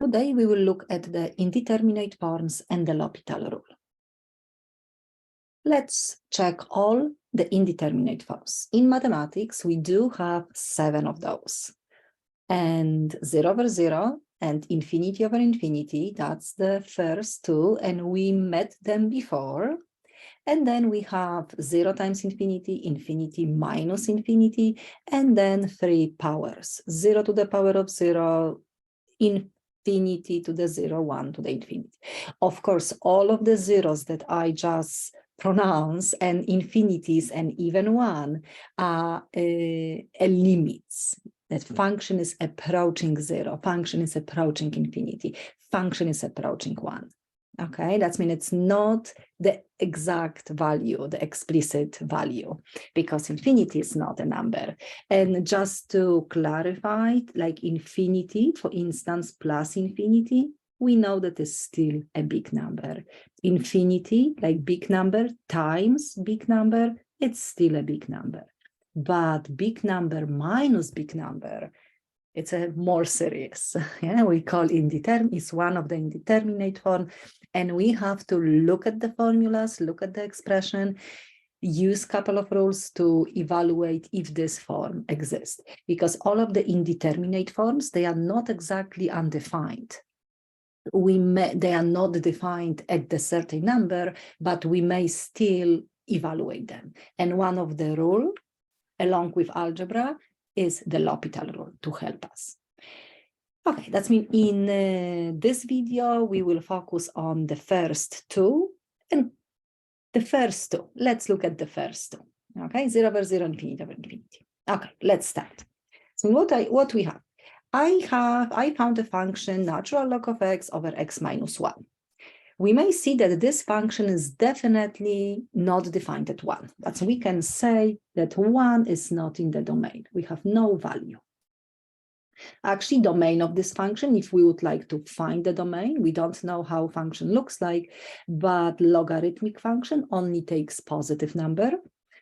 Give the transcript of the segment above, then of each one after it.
Today we will look at the indeterminate forms and the L'Hopital rule. Let's check all the indeterminate forms. In mathematics, we do have 7 of those. And 0 over 0 and infinity over infinity, that's the first 2, and we met them before. And then we have 0 times infinity, infinity minus infinity, and then 3 powers. 0 to the power of 0, infinity to the 0, 1 to the infinity. Of course, all of the zeros that I just pronounce and infinities and even 1 are limits. That function is approaching 0, function is approaching infinity, function is approaching 1. Okay, that means it's not the exact value, the explicit value, because infinity is not a number. And just to clarify, like infinity, for instance, plus infinity, we know that is still a big number. Infinity, like big number, times big number, it's still a big number. But big number minus big number, it's a more serious. Yeah, we call indeterminate, it's one of the indeterminate form. And we have to look at the formulas, look at the expression, use a couple of rules to evaluate if this form exists. Because all of the indeterminate forms, they are not exactly undefined. They are not defined at the certain number, but we may still evaluate them. And one of the rules, along with algebra, is the L'Hopital rule to help us. Okay, that means in this video, we will focus on the first 2 and the first 2. Let's look at the first 2. Okay, 0 over 0, infinity over infinity. Okay, let's start. So what we have? I found a function natural log of x over x minus 1. We may see that this function is definitely not defined at 1. But we can say that 1 is not in the domain. We have no value. Actually, domain of this function, if we would like to find the domain, we don't know how function looks like, but logarithmic function only takes positive number.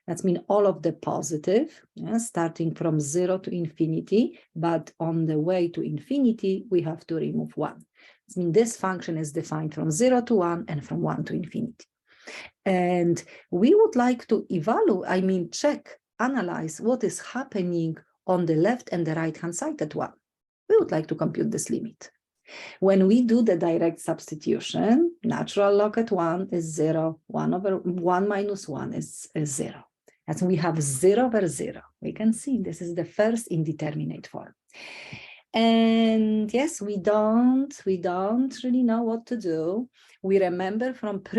That means all of the positive, starting from 0 to infinity, but on the way to infinity, we have to remove 1. I mean, this function is defined from 0 to 1 and from 1 to infinity. And we would like to evaluate, check, analyze what is happening on the left and the right-hand side at 1. We would like to compute this limit. When we do the direct substitution, natural log at 1 is 0, 1 over 1 minus 1 is 0. And so we have 0 over 0. We can see this is the first indeterminate form. And yes, we don't really know what to do. We remember from the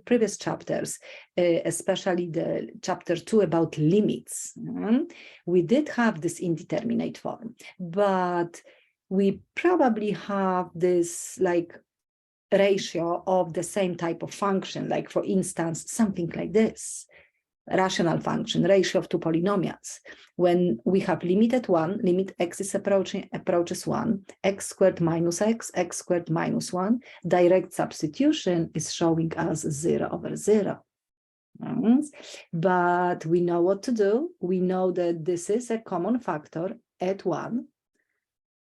previous chapters, especially the chapter 2 about limits. We did have this indeterminate form, but we probably have this like ratio of the same type of function, like for instance, something like this. Rational function, ratio of 2 polynomials. When we have limit at 1, limit x is approaches 1, x squared minus x squared minus 1, direct substitution is showing us 0 over 0. But we know what to do. We know that this is a common factor at 1,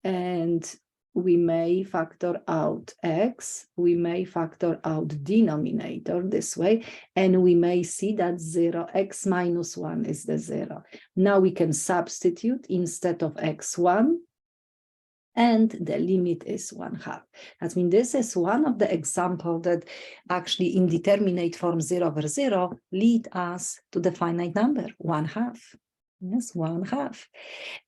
and we may factor out x, we may factor out denominator this way, and we may see that 0, x minus 1 is the 0. Now we can substitute instead of x1, and the limit is 1/2. That means this is one of the examples that actually indeterminate form 0 over 0 lead us to the finite number, 1/2. Yes, 1/2.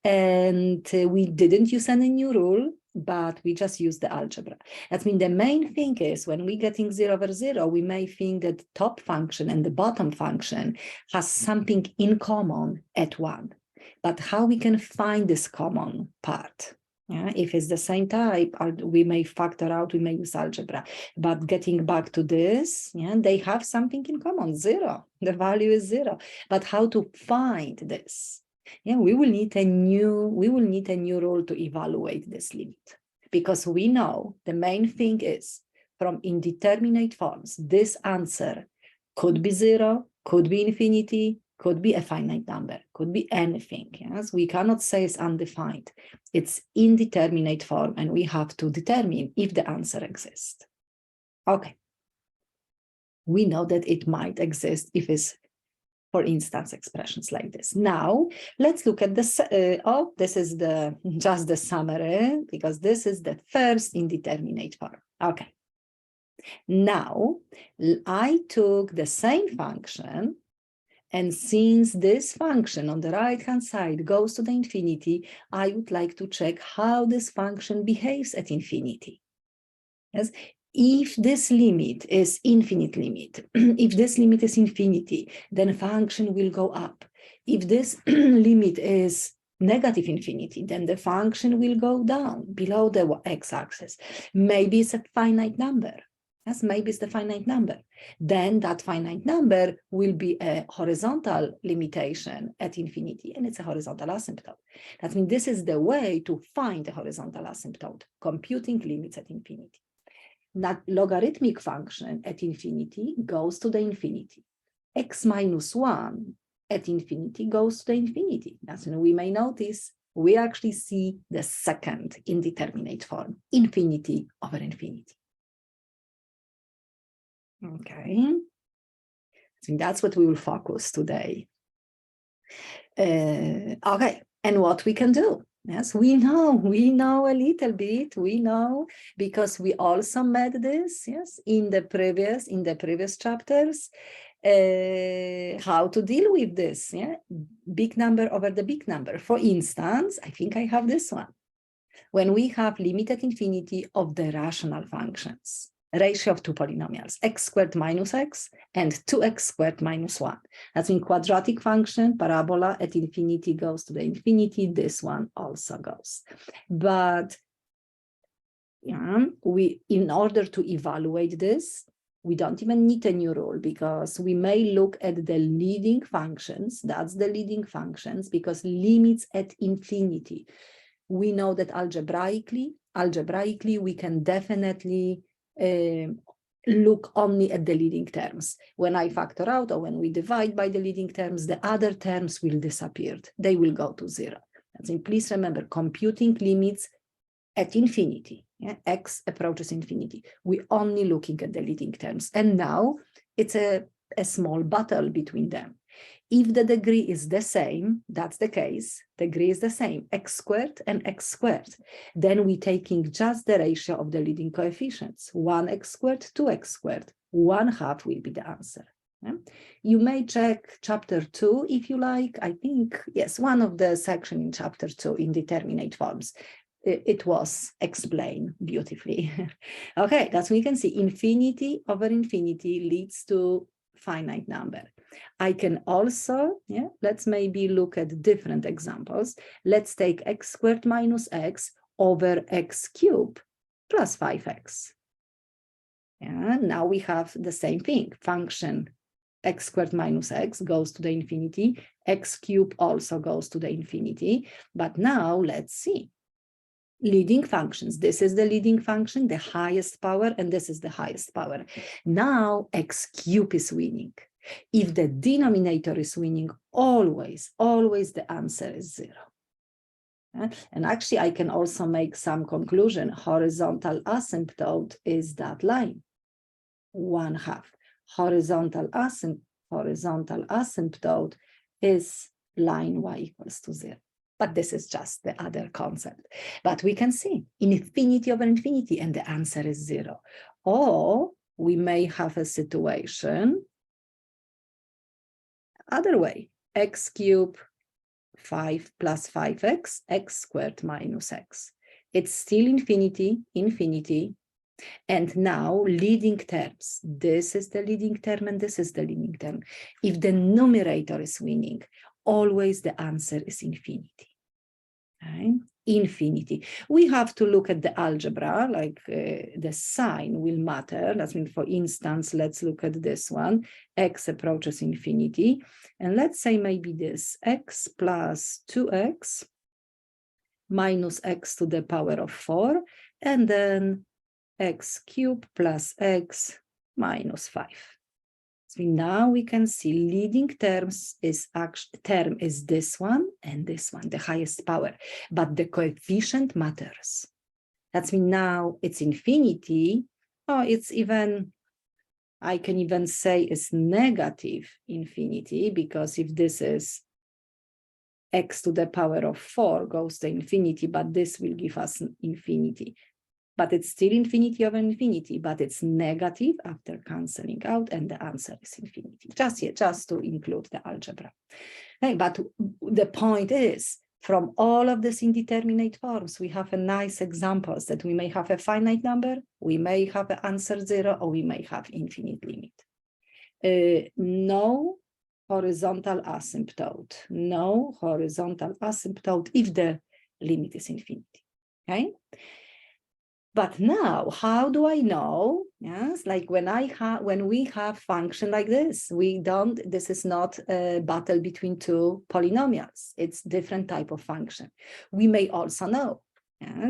And we didn't use any new rule, but we just use the algebra. That means the main thing is when we're getting 0 over 0, we may think that top function and the bottom function has something in common at 1. But how we can find this common part? If it's the same type, we may factor out, we may use algebra. But getting back to this, they have something in common, 0. The value is 0. But how to find this? We will need a new rule to evaluate this limit, because we know the main thing is from indeterminate forms, this answer could be 0, could be infinity, could be a finite number, could be anything. Yes, we cannot say it's undefined. It's indeterminate form, and we have to determine if the answer exists. Okay. We know that it might exist if it's, for instance, expressions like this. Now, let's look at this. This is just the summary, because this is the first indeterminate form. Okay. Now, I took the same function, and since this function on the right-hand side goes to the infinity, I would like to check how this function behaves at infinity. Yes. If this limit is infinite limit, if this limit is infinity, then function will go up. If this limit is negative infinity, then the function will go down below the x-axis. Maybe it's a finite number. Yes, maybe it's the finite number. Then that finite number will be a horizontal limitation at infinity, and it's a horizontal asymptote. That means this is the way to find a horizontal asymptote, computing limits at infinity. That logarithmic function at infinity goes to the infinity. X minus 1 at infinity goes to the infinity. As we may notice, we actually see the second indeterminate form, infinity over infinity. Okay, so that's what we will focus today. Okay, and what we can do. Yes, we know a little bit, we know, because we also met this, yes, in the previous chapters, how to deal with this, yeah, big number over the big number. For instance, I think I have this one. When we have limited infinity of the rational functions, ratio of two polynomials, x squared minus x and 2x squared minus 1. That's in quadratic function, parabola at infinity goes to the infinity. This one also goes. But yeah, in order to evaluate this, we don't even need a new rule, because we may look at the leading functions. That's the leading functions, because limits at infinity. We know that algebraically we can definitely look only at the leading terms. When I factor out, or when we divide by the leading terms, the other terms will disappear. They will go to 0. And please remember, computing limits at infinity, yeah, x approaches infinity. We're only looking at the leading terms. And now it's a small battle between them. If the degree is the same, that's the case, degree is the same, x squared and x squared, then we're taking just the ratio of the leading coefficients, 1x squared, 2x squared, 1/2 will be the answer. Yeah? You may check chapter 2 if you like. I think, yes, one of the section in chapter 2, indeterminate forms, it was explained beautifully. Okay, that's we can see infinity over infinity leads to finite number. I can also, yeah, let's maybe look at different examples. Let's take x squared minus x over x cubed plus 5x. Yeah, now we have the same thing. Function x squared minus x goes to the infinity. X cubed also goes to the infinity. But now let's see. Leading functions. This is the leading function, the highest power, and this is the highest power. Now x cubed is winning. If the denominator is winning, always the answer is 0. And actually, I can also make some conclusion. Horizontal asymptote is that line, 1/2. Horizontal asymptote is line y equals to 0. But this is just the other concept. But we can see infinity over infinity, and the answer is 0. Or we may have a situation other way, x cubed 5 plus 5x, x squared minus x. It's still infinity, and now leading terms. This is the leading term, and this is the leading term. If the numerator is winning, always the answer is infinity. Okay? Infinity. We have to look at the algebra, like the sign will matter. That means, for instance, let's look at this one. X approaches infinity. And let's say maybe this x plus 2x minus x to the power of 4, and then x cubed plus x minus 5. So now we can see leading term is this one and this one, the highest power, but the coefficient matters. That's mean now it's infinity. Oh, it's even, I can even say it's negative infinity, because if this is x to the power of 4 goes to infinity, but this will give us infinity. But it's still infinity over infinity, but it's negative after cancelling out, and the answer is infinity. Just to include the algebra. Okay, but the point is, from all of these indeterminate forms, we have a nice examples that we may have a finite number, we may have an answer 0, or we may have infinite limit. No horizontal asymptote. No horizontal asymptote if the limit is infinity. Okay. But now, how do I know? Yes, like when we have function like this, this is not a battle between two polynomials. It's different type of function. We may also know,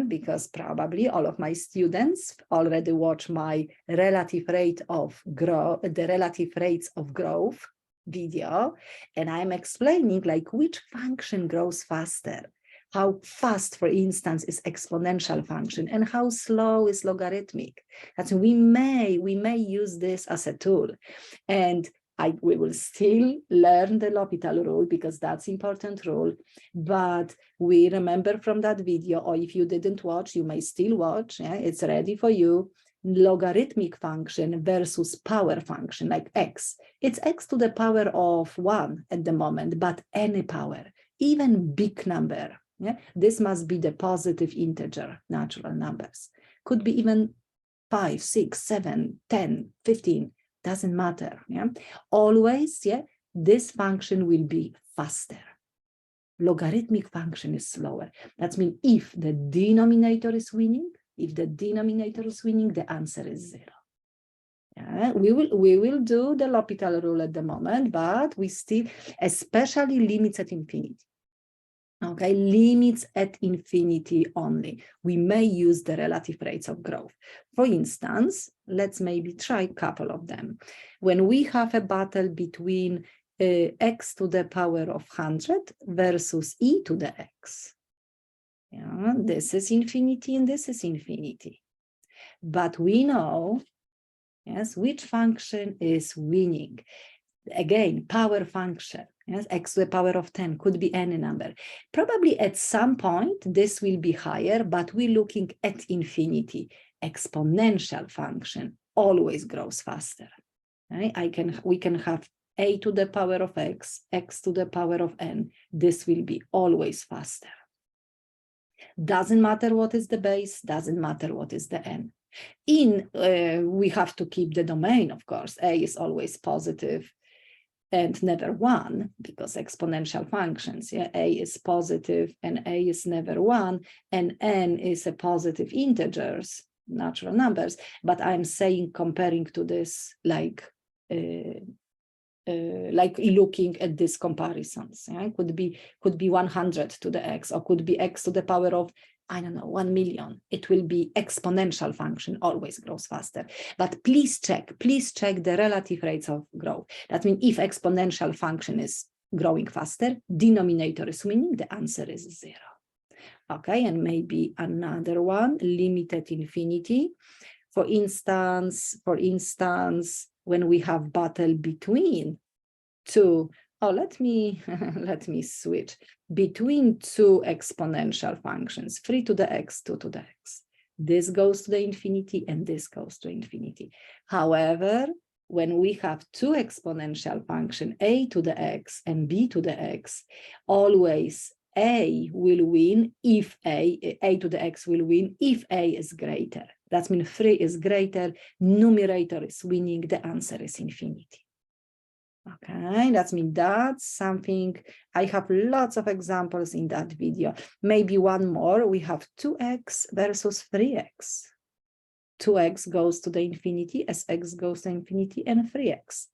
because probably all of my students already watch my relative rate of growth, the relative rates of growth video, and I'm explaining like which function grows faster. How fast, for instance, is exponential function, and how slow is logarithmic. That's we may use this as a tool, and we will still learn the L'Hopital rule, because that's important rule. But we remember from that video, or if you didn't watch, you may still watch. Yeah? It's ready for you. Logarithmic function versus power function, like x. It's x to the power of 1 at the moment, but any power, even big number. Yeah, this must be the positive integer natural numbers. Could be even 5, 6, 7, 10, 15, doesn't matter. Yeah, always, yeah, this function will be faster. Logarithmic function is slower. That means if the denominator is winning, the answer is 0. Yeah, we will do the L'Hopital rule at the moment, but we still, especially limits at infinity. Okay, limits at infinity only. We may use the relative rates of growth. For instance, let's maybe try a couple of them. When we have a battle between x to the power of 100 versus e to the x. Yeah, this is infinity and this is infinity. But we know, yes, which function is winning. Again, power function. Yes, x to the power of 10 could be any number. Probably at some point, this will be higher, but we're looking at infinity. Exponential function always grows faster. Right? We can have a to the power of x, x to the power of n. This will be always faster. Doesn't matter what is the base, doesn't matter what is the n. We have to keep the domain, of course. A is always positive and never 1, because exponential functions, yeah, a is positive and a is never 1, and n is a positive integers, natural numbers. But I'm saying, comparing to this, like looking at these comparisons, yeah? Could be 100 to the x, or could be x to the power of, I don't know, 1 million. It will be exponential function, always grows faster. But please check the relative rates of growth. That means if exponential function is growing faster, denominator is winning, the answer is 0. Okay, and maybe another one, limited infinity. For instance, when we have battle between two, let me switch between two exponential functions, 3 to the x, 2 to the x. This goes to the infinity and this goes to infinity. However, when we have two exponential function, a to the x and b to the x, always a will win if a to the x will win if a is greater. That means 3 is greater, numerator is winning, the answer is infinity. Okay, that means that's something. I have lots of examples in that video. Maybe one more. We have 2x versus 3x. 2x goes to the infinity as x goes to infinity, and 3x.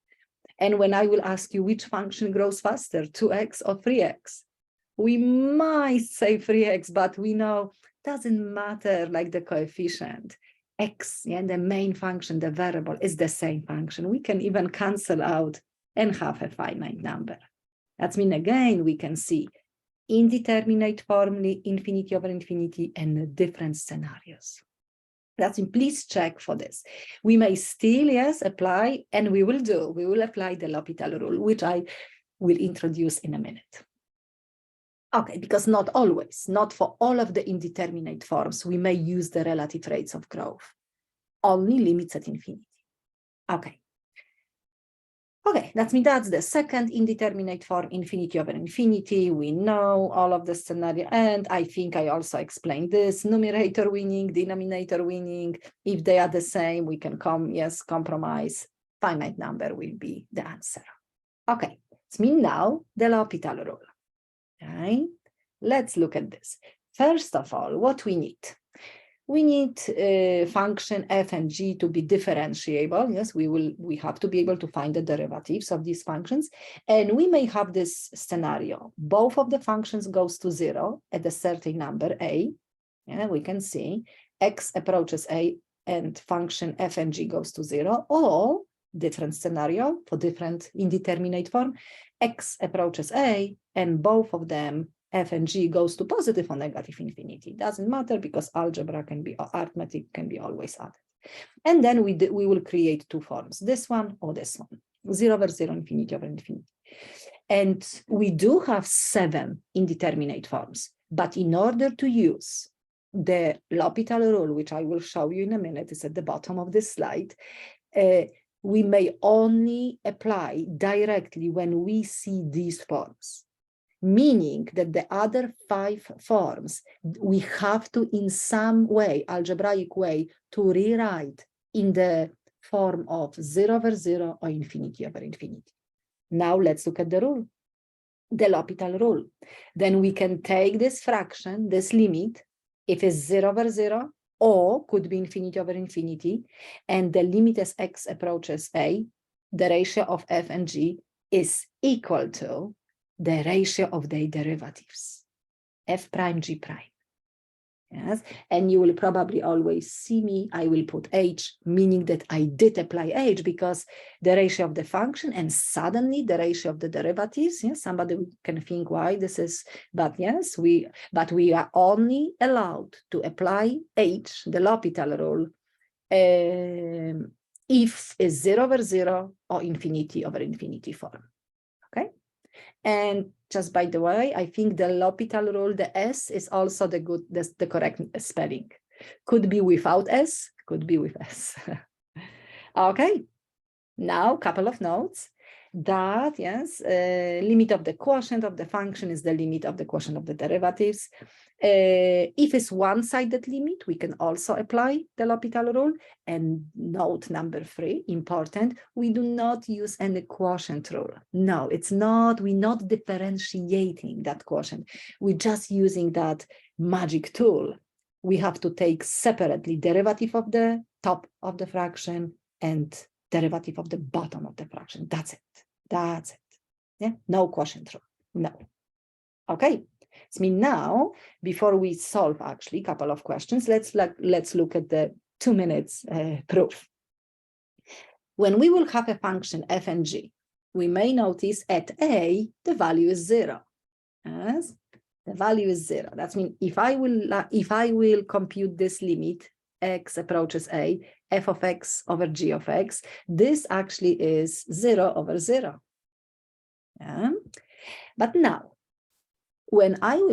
And when I will ask you which function grows faster, 2x or 3x, we might say 3x, but we know doesn't matter like the coefficient. x, yeah, the main function, the variable, is the same function. We can even cancel out and have a finite number. That means, again, we can see indeterminate form, infinity over infinity, and different scenarios. That's mean, please check for this. We may still, yes, apply, and we will apply the L'Hopital rule, which I will introduce in a minute. Okay, because not always, not for all of the indeterminate forms, we may use the relative rates of growth, only limits at infinity. Okay. Okay, that means that's the second indeterminate form, infinity over infinity. We know all of the scenario, and I think I also explained this, numerator winning, denominator winning. If they are the same, we can compromise. Finite number will be the answer. Okay, it means now the L'Hopital rule. Okay, let's look at this. First of all, what we need? We need function f and g to be differentiable. Yes, we have to be able to find the derivatives of these functions. And we may have this scenario. Both of the functions goes to 0 at a certain number, a. Yeah, we can see x approaches a and function f and g goes to 0, or different scenario for different indeterminate form, x approaches a and both of them f and g goes to positive or negative infinity. Doesn't matter because algebra can be, arithmetic can be always added. And then we will create two forms, this one or this one, 0 over 0, infinity over infinity. And we do have 7 indeterminate forms, but in order to use the L'Hopital rule, which I will show you in a minute, is at the bottom of this slide, we may only apply directly when we see these forms, meaning that the other 5 forms, we have to, in some way, algebraic way, to rewrite in the form of 0 over 0 or infinity over infinity. Now let's look at the rule, the L'Hopital rule. Then we can take this fraction, this limit, if it's 0 over 0, or could be infinity over infinity, and the limit as x approaches a, the ratio of f and g is equal to the ratio of their derivatives, f prime, g prime. Yes, and you will probably always see me, I will put h, meaning that I did apply h because the ratio of the function and suddenly the ratio of the derivatives. Yes, somebody can think why this is, but yes, we are only allowed to apply h, the L'Hopital rule, if it's 0 over 0 or infinity over infinity form. Okay. And just by the way, I think the L'Hopital rule, the S is also the correct spelling. Could be without S, could be with S. Okay, now a couple of notes that, yes, limit of the quotient of the function is the limit of the quotient of the derivatives. If it's one-sided limit, we can also apply the L'Hopital rule. And note number 3, important, we do not use any quotient rule. No, it's not, we're not differentiating that quotient. We're just using that magic tool. We have to take separately derivative of the top of the fraction and derivative of the bottom of the fraction. That's it. That's it. Yeah, no quotient rule. No. Okay. So now, before we solve actually a couple of questions, let's look at the 2 minutes proof. When we will have a function f and g, we may notice at a the value is 0. Yes, the value is 0. That means if I will compute this limit, x approaches a, f of x over g of x, this actually is 0 over 0. Yeah. But now,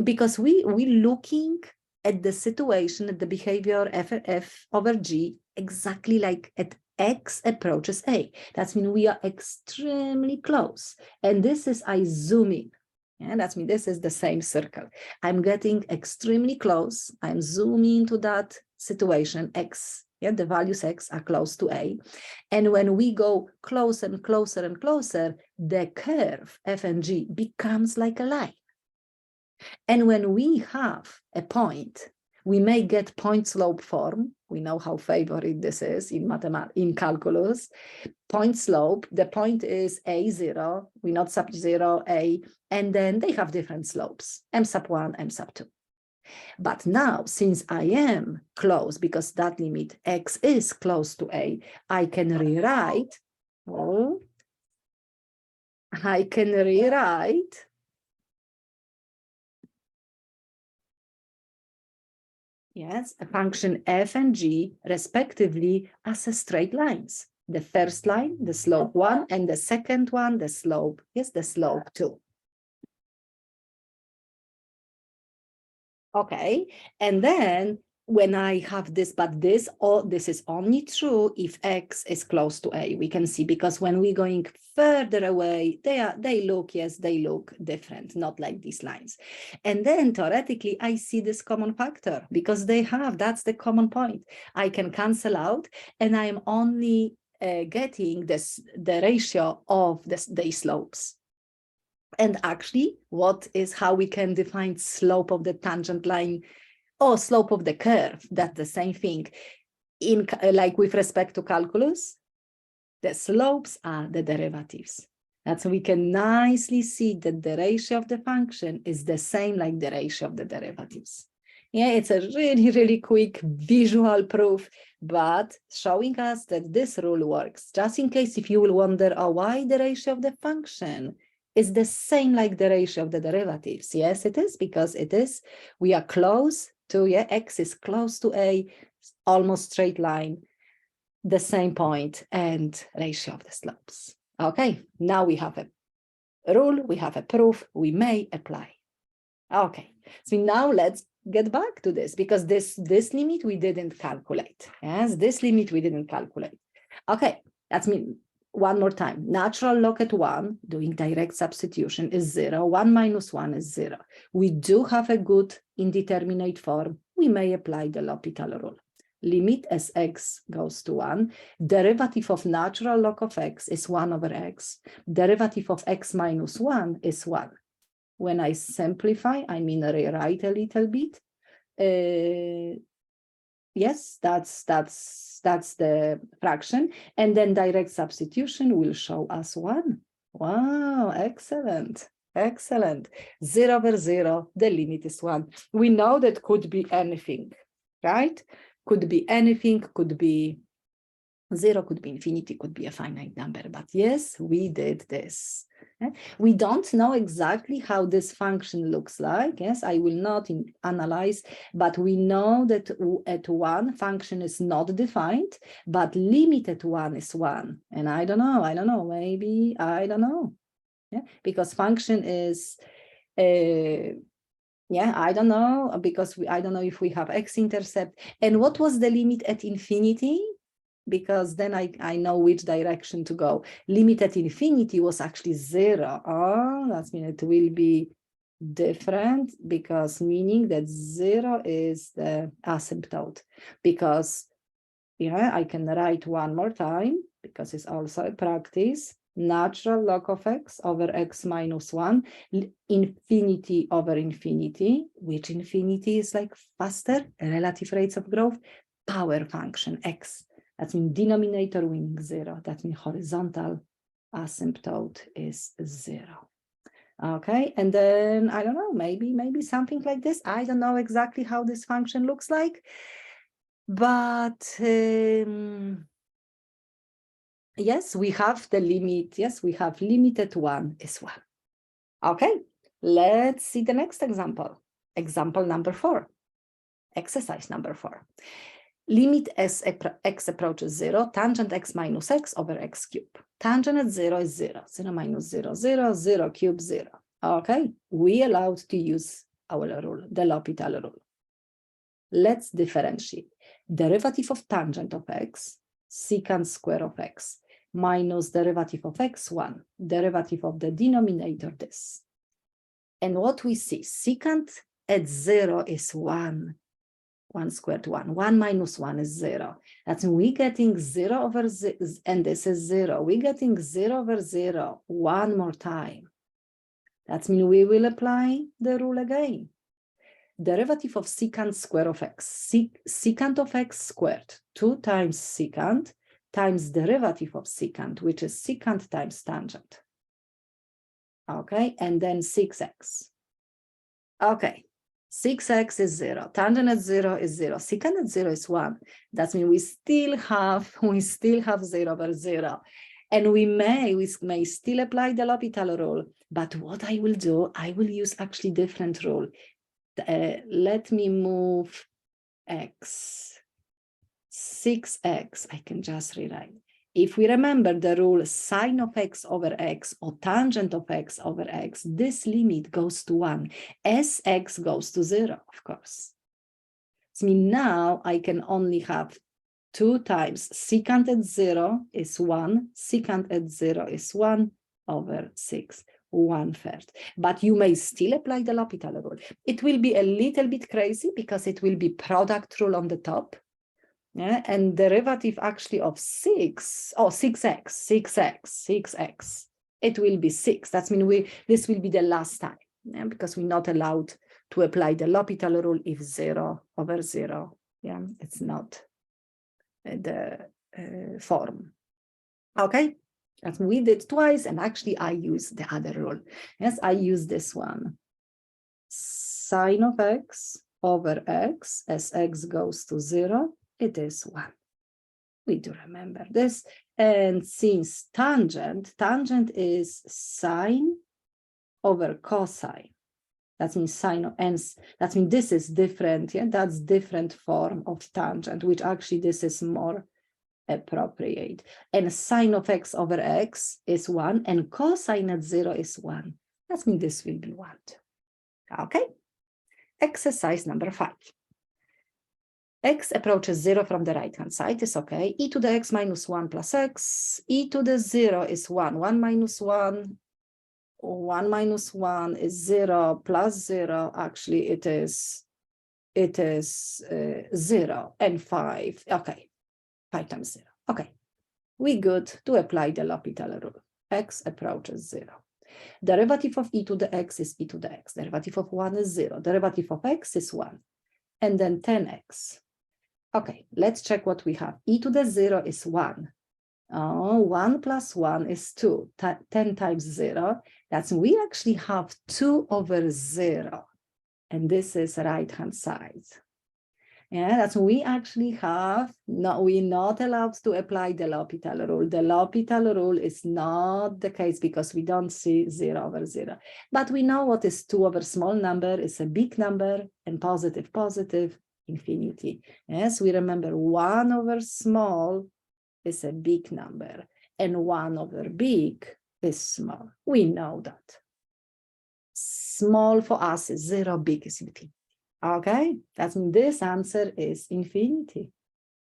because we're looking at the situation, at the behavior f over g, exactly like at x approaches a. That means we are extremely close. And this is, I zoom in. Yeah, that means this is the same circle. I'm getting extremely close. I'm zooming to that situation, x. Yeah, the values x are close to a. And when we go closer and closer and closer, the curve f and g becomes like a line. And when we have a point, we may get point slope form. We know how favorite this is in calculus. Point slope, the point is a0, we not sub 0, a, and then they have different slopes, m sub 1, m sub 2. But now, since I am close, because that limit x is close to a, I can rewrite, yes, a function f and g respectively as a straight lines. The first line, the slope 1, and the second one, the slope, yes, the slope 2. Okay, and then when I have this, but this is only true if x is close to a. We can see, because when we're going further away, they look different, not like these lines. And then theoretically, I see this common factor because that's the common point. I can cancel out, and I'm only getting the ratio of the slopes. And actually, how we can define slope of the tangent line or slope of the curve? That's the same thing. Like with respect to calculus, the slopes are the derivatives. That's we can nicely see that the ratio of the function is the same like the ratio of the derivatives. Yeah, it's a really, really quick visual proof, but showing us that this rule works. Just in case if you will wonder, why the ratio of the function is the same like the ratio of the derivatives. Yes, it is, because we are close to, x is close to a, almost straight line, the same point and ratio of the slopes. Okay, now we have a rule, we have a proof, we may apply. Okay, so now let's get back to this, because this limit we didn't calculate. Yes, this limit we didn't calculate. Okay, that's mean. One more time, natural log at 1, doing direct substitution, is 0. 1 minus 1 is 0. We do have a good indeterminate form. We may apply the L'Hopital rule. Limit as x goes to 1. Derivative of natural log of x is 1 over x. Derivative of x minus 1 is 1. When I simplify, I mean rewrite a little bit. Yes, that's the fraction, and then direct substitution will show us 1. Wow, excellent, excellent. 0 over 0, the limit is 1. We know that could be anything, right? Could be anything, could be 0, could be infinity, could be a finite number, but yes, we did this. We don't know exactly how this function looks like. Yes, I will not analyze, but we know that at 1 function is not defined, but limit at 1 is 1. And I don't know, maybe, I don't know. Yeah, because function is, I don't know, because I don't know if we have x-intercept. And what was the limit at infinity? Because then I know which direction to go. Limit at infinity was actually 0. Oh, that means it will be different, because meaning that 0 is the asymptote. Because, I can write one more time, because it's also a practice. Natural log of x over x minus 1, infinity over infinity, which infinity is like faster, relative rates of growth, power function x. That means denominator winning 0. That means horizontal asymptote is 0. Okay, and then I don't know, maybe something like this. I don't know exactly how this function looks like, but yes, we have the limit. Yes, we have limit at 1 is 1. Okay, let's see the next example. Example number 4. Exercise number 4. Limit as x approaches 0, tangent x minus x over x cube. Tangent at 0 is 0. 0 minus 0, 0, 0 cube 0. Okay, we allowed to use our rule, the L'Hopital rule. Let's differentiate. Derivative of tangent of x, secant square of x, minus derivative of x, 1. Derivative of the denominator, this. And what we see, secant at 0 is 1. 1 squared 1. 1 minus 1 is 0. That's we getting 0 over 0, and this is 0. We're getting 0 over 0 one more time. That means we will apply the rule again. Derivative of secant square of x. Secant of x squared. 2 times secant times derivative of secant, which is secant times tangent. Okay, and then 6x. Okay. 6x is 0, tangent at 0 is 0, secant at 0 is 1. That means we still have 0 over 0. And we may still apply the L'Hopital rule, but what I will do, I will use actually different rule. Let me move x, 6x, I can just rewrite. If we remember the rule sine of x over x or tangent of x over x, this limit goes to 1 as x goes to 0, of course. So now I can only have 2 times secant at 0 is 1, secant at 0 is 1 over 6, 1/3. But you may still apply the L'Hopital rule. It will be a little bit crazy because it will be product rule on the top. Yeah, and derivative actually of 6x, it will be 6. That means this will be the last time, yeah, because we're not allowed to apply the L'Hopital rule if 0 over 0, yeah, it's not the form. Okay, that's we did twice, and actually I use the other rule. Yes, I use this one. Sine of x over x as x goes to 0, it is 1. We do remember this. And since tangent is sine over cosine. That means sine of n. That means this is different. Yeah, that's different form of tangent, which actually this is more appropriate. And sine of x over x is 1, and cosine at 0 is 1. That means this will be 1. Okay. Exercise number 5. X approaches 0 from the right-hand side is okay. E to the x minus 1 plus x. E to the 0 is 1. 1 minus 1. 1 minus 1 is 0 plus 0. Actually, it is 0 and 5. Okay. 5 times 0. Okay. We good to apply the L'Hopital rule. X approaches 0. Derivative of e to the x is e to the x. Derivative of 1 is 0. Derivative of x is 1. And then 10x. Okay, let's check what we have. E to the 0 is 1. 1 plus 1 is 2. 10 times 0. That's we actually have 2 over 0. And this is right-hand side. Yeah, that's we actually have, we're not allowed to apply the L'Hopital rule. The L'Hopital rule is not the case because we don't see 0 over 0. But we know what is 2 over small number is a big number, and positive, infinity. Yes, we remember 1 over small is a big number, and 1 over big is small. We know that. Small for us is 0, big is infinity. Okay, that means this answer is infinity.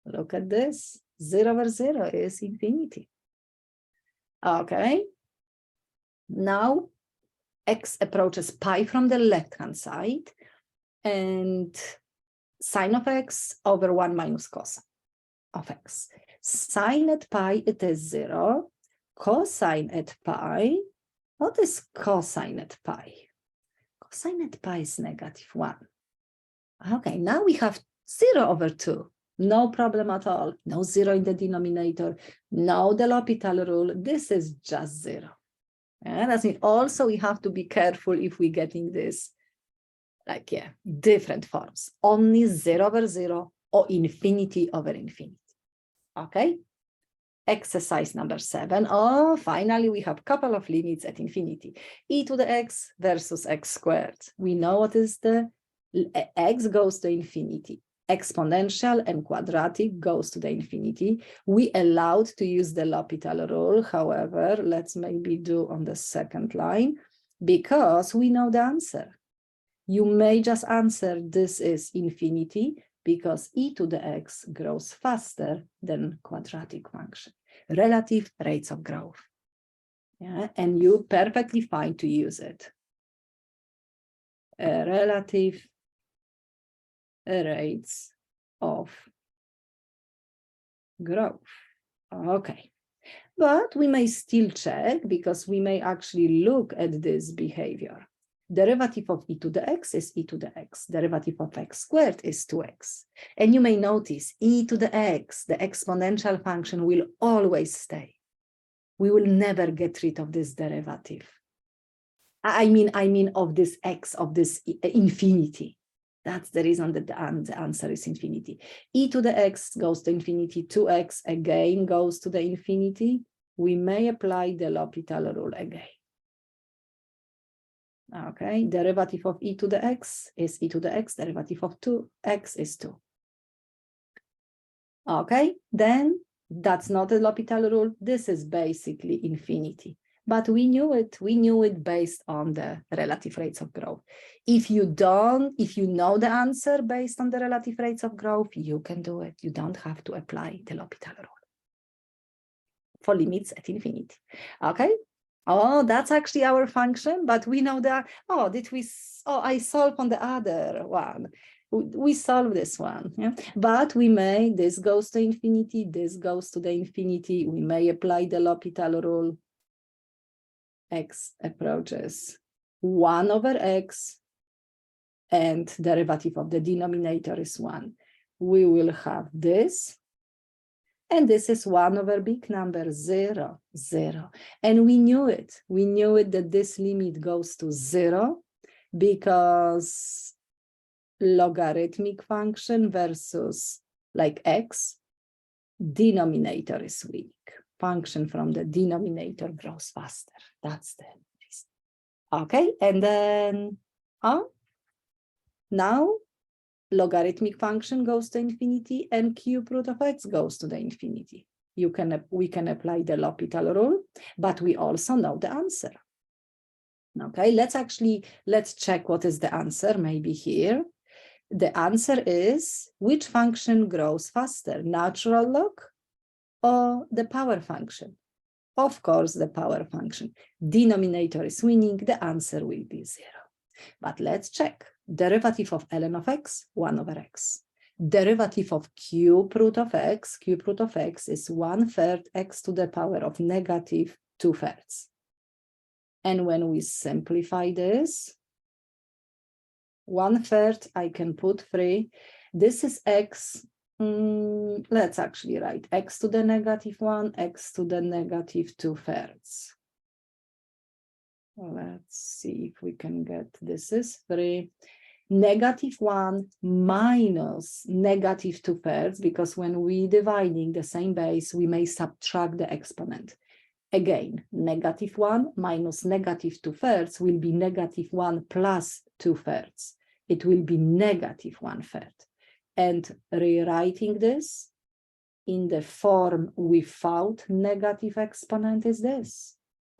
Look at this. 0 over 0 is infinity. Okay. Now, x approaches pi from the left-hand side, and sine of x over 1 minus cosine of x. Sine at pi, it is 0. Cosine at pi, what is cosine at pi? Cosine at pi is -1. Okay, now we have 0 over 2. No problem at all. No 0 in the denominator. No the L'Hopital rule. This is just 0. And that means also we have to be careful if we're getting this, like, yeah, different forms. Only 0 over 0 or infinity over infinity. Okay? Exercise number 7. Oh, finally, we have a couple of limits at infinity. E to the x versus x squared. We know what is the x goes to infinity. Exponential and quadratic goes to the infinity. We allowed to use the L'Hopital rule. However, let's maybe do on the second line because we know the answer. You may just answer this is infinity because e to the x grows faster than quadratic function. Relative rates of growth. Yeah, and you're perfectly fine to use it. Relative rates of growth. Okay, but we may still check because we may actually look at this behavior. Derivative of e to the x is e to the x. Derivative of x squared is 2x. And you may notice e to the x, the exponential function, will always stay. We will never get rid of this derivative. I mean of this x, of this infinity. That's the reason that the answer is infinity. E to the x goes to infinity, 2x again goes to the infinity. We may apply the L'Hopital rule again. Okay, derivative of e to the x is e to the x, derivative of 2x is 2. Okay, then that's not a L'Hopital rule. This is basically infinity. But we knew it based on the relative rates of growth. If you know the answer based on the relative rates of growth, you can do it. You don't have to apply the L'Hopital rule for limits at infinity. Okay. Oh, that's actually our function, but we know that, I solve on the other one. We solve this one, yeah? But this goes to infinity, this goes to the infinity. We may apply the L'Hopital rule. X approaches 1 over x, and derivative of the denominator is 1. We will have this, and this is 1 over big number, 0, 0. And we knew it that this limit goes to 0 because logarithmic function versus like x, denominator is weak. Function from the denominator grows faster. That's the reason. Okay, and then now logarithmic function goes to infinity and cube root of x goes to the infinity. We can apply the L'Hopital rule, but we also know the answer. Okay, let's check what is the answer, maybe here. The answer is, which function grows faster, natural log or the power function? Of course, the power function. Denominator is winning, the answer will be 0. But let's check. Derivative of ln of x, 1 over x. Derivative of cube root of x is 1/3 x to the power of negative 2/3. And when we simplify this, 1/3, I can put 3. This is x. Let's actually write x to the -1, x to the -2/3. Let's see if we can get, this is 3. -1 minus -2/3, because when we dividing the same base, we may subtract the exponent. Again, -1 minus -2/3 will be -1 plus 2/3. It will be -1/3. And rewriting this in the form without negative exponent is this.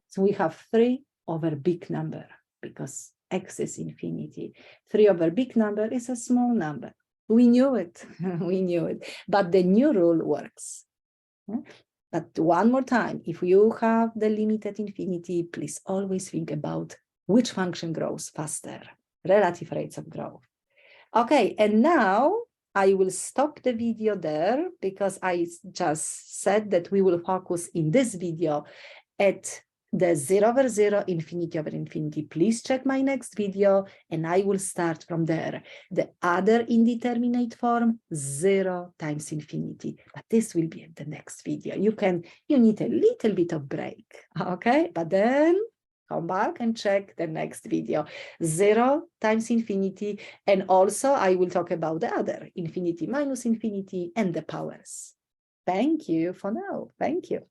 So we have 3 over big number, because x is infinity. 3 over big number is a small number. We knew it, we knew it, but the new rule works. But one more time, if you have the limit at infinity, please always think about which function grows faster, relative rates of growth. Okay, and now I will stop the video there, because I just said that we will focus in this video at the 0 over 0, infinity over infinity. Please check my next video and I will start from there. The other indeterminate form, 0 times infinity. But this will be in the next video. You need a little bit of break, okay? But then come back and check the next video, 0 times infinity. And also I will talk about the other, infinity minus infinity and the powers. Thank you for now. Thank you.